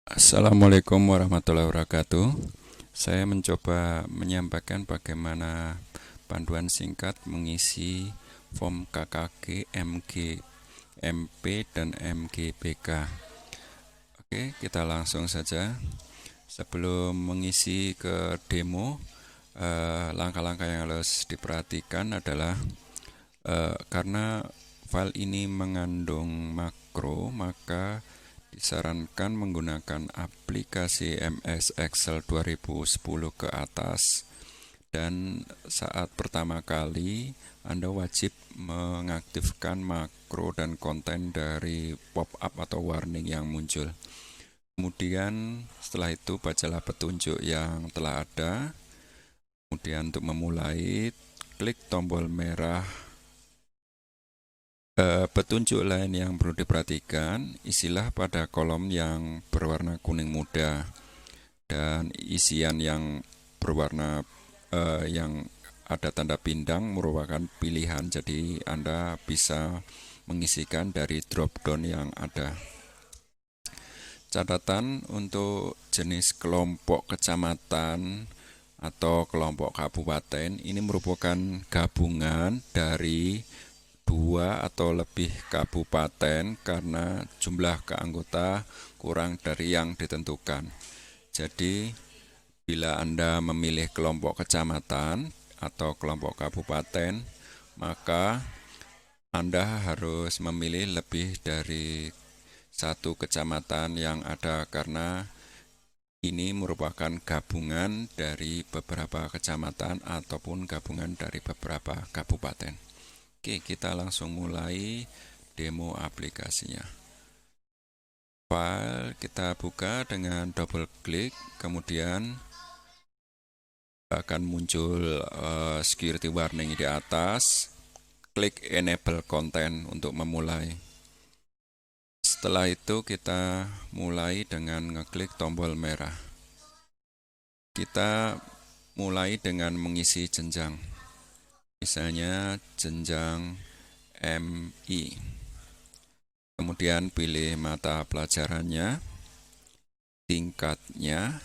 Assalamualaikum warahmatullahi wabarakatuh. Saya mencoba menyampaikan bagaimana panduan singkat mengisi form KKG, MG, MP, dan MGBK. Oke, kita langsung saja. Sebelum mengisi ke demo, langkah-langkah yang harus diperhatikan adalah karena file ini mengandung makro, maka disarankan menggunakan aplikasi MS Excel 2010 ke atas. Dan saat pertama kali, Anda wajib mengaktifkan makro dan konten dari pop-up atau warning yang muncul. Kemudian setelah itu bacalah petunjuk yang telah ada. Kemudian untuk memulai, klik tombol merah. Petunjuk lain yang perlu diperhatikan, isilah pada kolom yang berwarna kuning muda dan isian yang berwarna yang ada tanda pindang merupakan pilihan. Jadi Anda bisa mengisikan dari drop down yang ada. Catatan untuk jenis kelompok kecamatan atau kelompok kabupaten ini merupakan gabungan dari dua atau lebih kabupaten karena jumlah keanggota kurang dari yang ditentukan. Jadi, bila Anda memilih kelompok kecamatan atau kelompok kabupaten, maka Anda harus memilih lebih dari satu kecamatan yang ada karena ini merupakan gabungan dari beberapa kecamatan ataupun gabungan dari beberapa kabupaten. Oke, kita langsung mulai demo aplikasinya. File kita buka dengan double klik, kemudian akan muncul security warning di atas. Klik enable content untuk memulai. Setelah itu kita mulai dengan ngeklik tombol merah. Kita mulai dengan mengisi jenjang. Misalnya jenjang MI. Kemudian pilih mata pelajarannya, tingkatnya.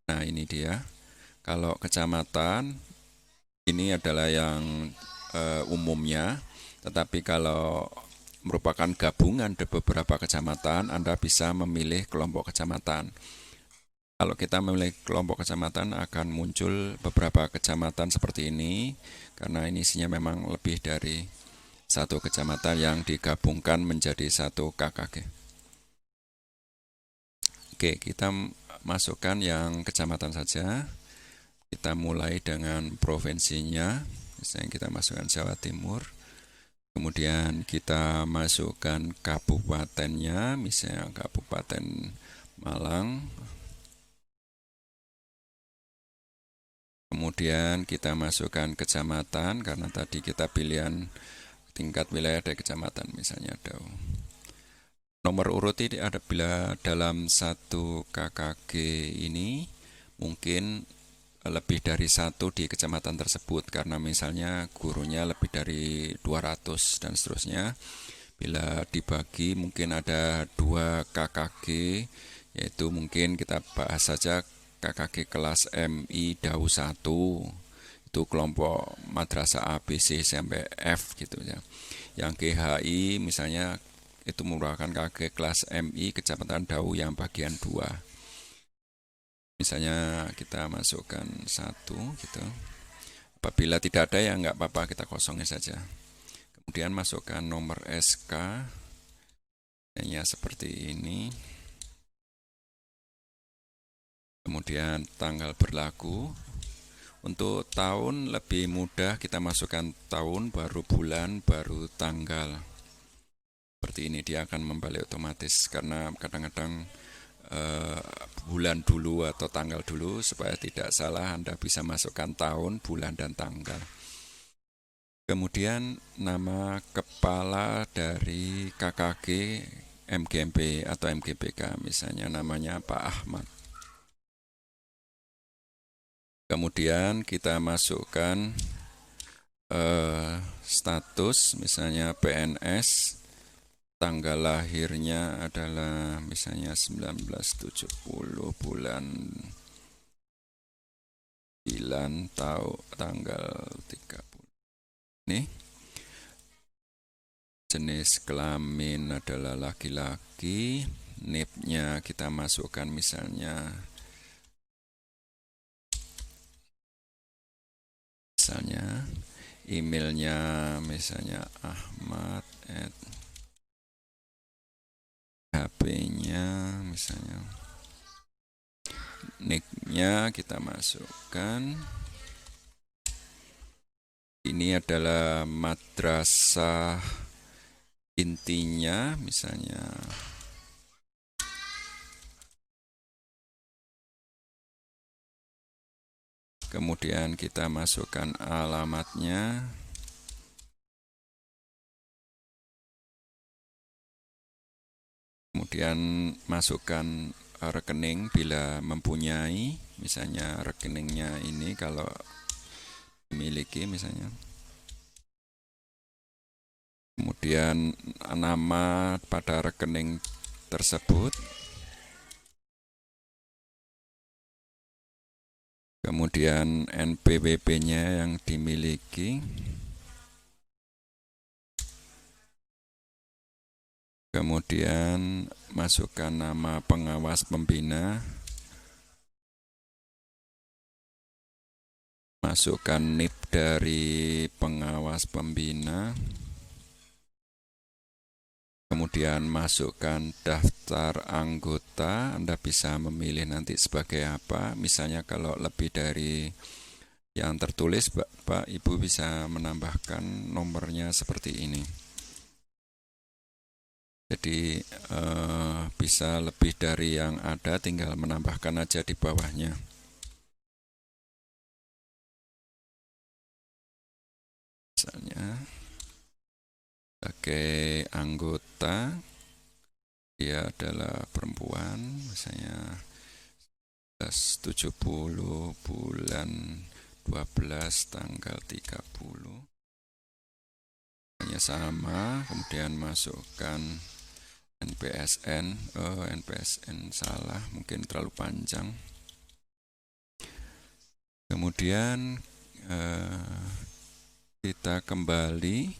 Nah, ini dia. Kalau kecamatan ini adalah yang umumnya, tetapi kalau merupakan gabungan dari beberapa kecamatan, Anda bisa memilih kelompok kecamatan. Kalau kita memilih kelompok kecamatan akan muncul beberapa kecamatan seperti ini, karena ini isinya memang lebih dari satu kecamatan yang digabungkan menjadi satu KKG. Oke, kita masukkan yang kecamatan saja. Kita mulai dengan provinsinya. Misalnya kita masukkan Jawa Timur. Kemudian kita masukkan kabupatennya, misalnya Kabupaten Malang. Kemudian kita masukkan kecamatan, karena tadi kita pilihan tingkat wilayah dari kecamatan, misalnya Dau. Nomor urut ini ada bila dalam satu KKG ini mungkin lebih dari satu di kecamatan tersebut, karena misalnya gurunya lebih dari 200 dan seterusnya. Bila dibagi mungkin ada 2 KKG, yaitu mungkin kita bahas saja KKG kelas MI Dau 1, itu kelompok madrasah A, B, C sampai F gitu ya. Yang GHI misalnya itu merupakan KKG kelas MI Kecamatan Dau yang bagian 2. Misalnya kita masukkan 1 gitu. Apabila tidak ada ya nggak apa-apa, kita kosongin saja. Kemudian masukkan nomor SK, hanya seperti ini. Kemudian tanggal berlaku. Untuk tahun lebih mudah, kita masukkan tahun, baru bulan, baru tanggal. Seperti ini dia akan membalik otomatis, karena kadang-kadang bulan dulu atau tanggal dulu, supaya tidak salah Anda bisa masukkan tahun, bulan, dan tanggal. Kemudian nama kepala dari KKG MGMP atau MGBK, misalnya namanya Pak Ahmad. Kemudian kita masukkan status, misalnya PNS. tanggal lahirnya adalah misalnya 1970 bulan 9 tanggal 30. Nih, jenis kelamin adalah laki-laki, NIP-nya kita masukkan misalnya emailnya misalnya Ahmad HP-nya misalnya, nick-nya kita masukkan. Ini adalah madrasah intinya misalnya. Kemudian kita masukkan alamatnya. Kemudian masukkan rekening bila mempunyai, misalnya rekeningnya ini kalau dimiliki misalnya. Kemudian nama pada rekening tersebut. Kemudian NPWP-nya yang dimiliki. Kemudian masukkan nama pengawas pembina. Masukkan NIP dari pengawas pembina. Kemudian masukkan daftar anggota. Anda bisa memilih nanti sebagai apa. Misalnya kalau lebih dari yang tertulis, Bapak Ibu bisa menambahkan nomornya seperti ini. Jadi bisa lebih dari yang ada, tinggal menambahkan aja di bawahnya. Misalnya sebagai anggota dia adalah perempuan, misalnya 70 bulan 12 tanggal 30. Hanya sama, kemudian masukkan NPSN salah, mungkin terlalu panjang. Kemudian kita kembali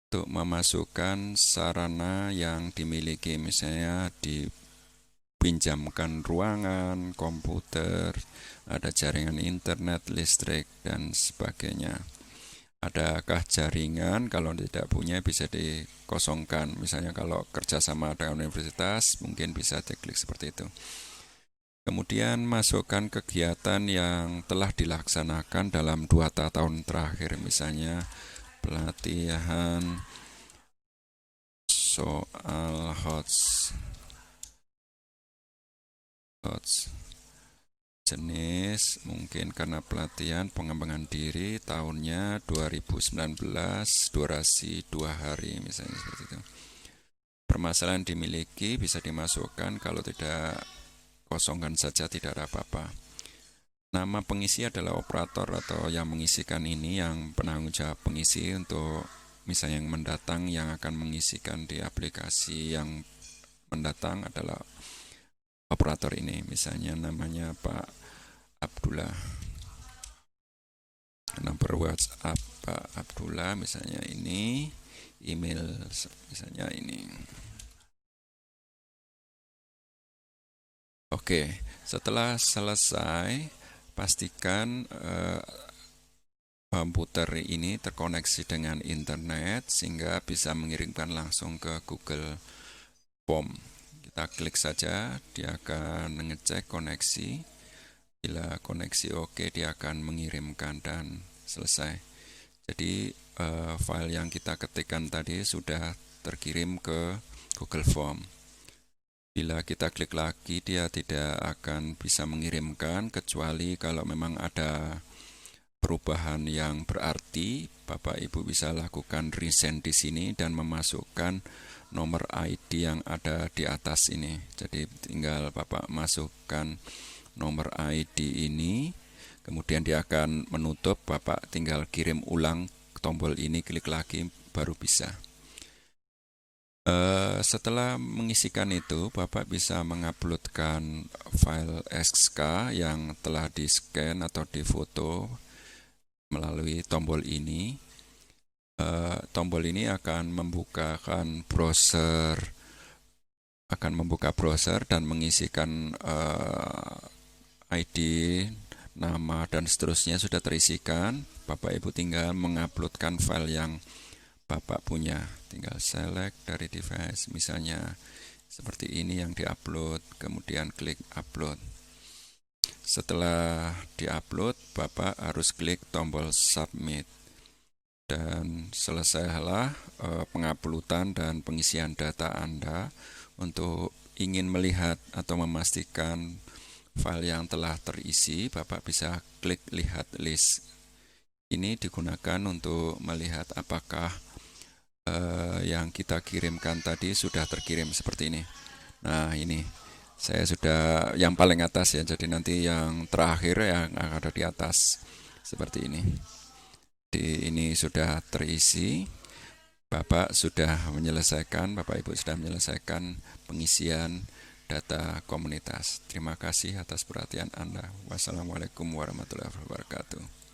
untuk memasukkan sarana yang dimiliki, misalnya dipinjamkan ruangan, komputer, ada jaringan internet, listrik, dan sebagainya. Adakah jaringan? Kalau tidak punya bisa dikosongkan. Misalnya kalau kerjasama dengan universitas, mungkin bisa diklik seperti itu. Kemudian masukkan kegiatan yang telah dilaksanakan dalam 2 tahun terakhir, misalnya pelatihan soal HOTS jenis, mungkin karena pelatihan pengembangan diri, tahunnya 2019, durasi 2 hari misalnya seperti itu. Permasalahan dimiliki bisa dimasukkan, kalau tidak kosongkan saja, tidak ada apa-apa. Nama pengisi adalah operator atau yang mengisikan ini, yang penanggung jawab pengisi untuk misalnya yang mendatang, yang akan mengisikan di aplikasi yang mendatang adalah operator ini. Misalnya namanya Pak Abdullah. Nomor WhatsApp Pak Abdullah misalnya ini, email misalnya ini. Oke, setelah selesai, pastikan komputer ini terkoneksi dengan internet sehingga bisa mengirimkan langsung ke Google Form. Kita klik saja, dia akan mengecek koneksi. Bila koneksi oke, dia akan mengirimkan dan selesai. Jadi file yang kita ketikkan tadi sudah terkirim ke Google Form. Bila kita klik lagi, dia tidak akan bisa mengirimkan kecuali kalau memang ada perubahan yang berarti. Bapak Ibu bisa lakukan resend di sini dan memasukkan nomor ID yang ada di atas ini. Jadi tinggal Bapak masukkan nomor ID ini, kemudian dia akan menutup. Bapak tinggal kirim ulang tombol ini, klik lagi, baru bisa. Setelah mengisikan itu, Bapak bisa menguploadkan file SK yang telah di-scan atau difoto melalui tombol ini. Tombol ini akan membuka browser dan mengisikan ID, nama, dan seterusnya sudah terisikan. Bapak Ibu tinggal menguploadkan file yang Bapak punya. Tinggal select dari device, misalnya seperti ini yang diupload, kemudian klik upload. Setelah diupload, Bapak harus klik tombol submit. Dan selesailah penguploadan dan pengisian data Anda. Untuk ingin melihat atau memastikan file yang telah terisi, Bapak bisa klik lihat list. Ini digunakan untuk melihat apakah yang kita kirimkan tadi sudah terkirim seperti ini. Nah, ini saya sudah yang paling atas ya, jadi nanti yang terakhir yang ada di atas seperti ini. Ini sudah terisi. Bapak Ibu sudah menyelesaikan pengisian data komunitas. Terima kasih atas perhatian Anda. Wassalamualaikum warahmatullahi wabarakatuh.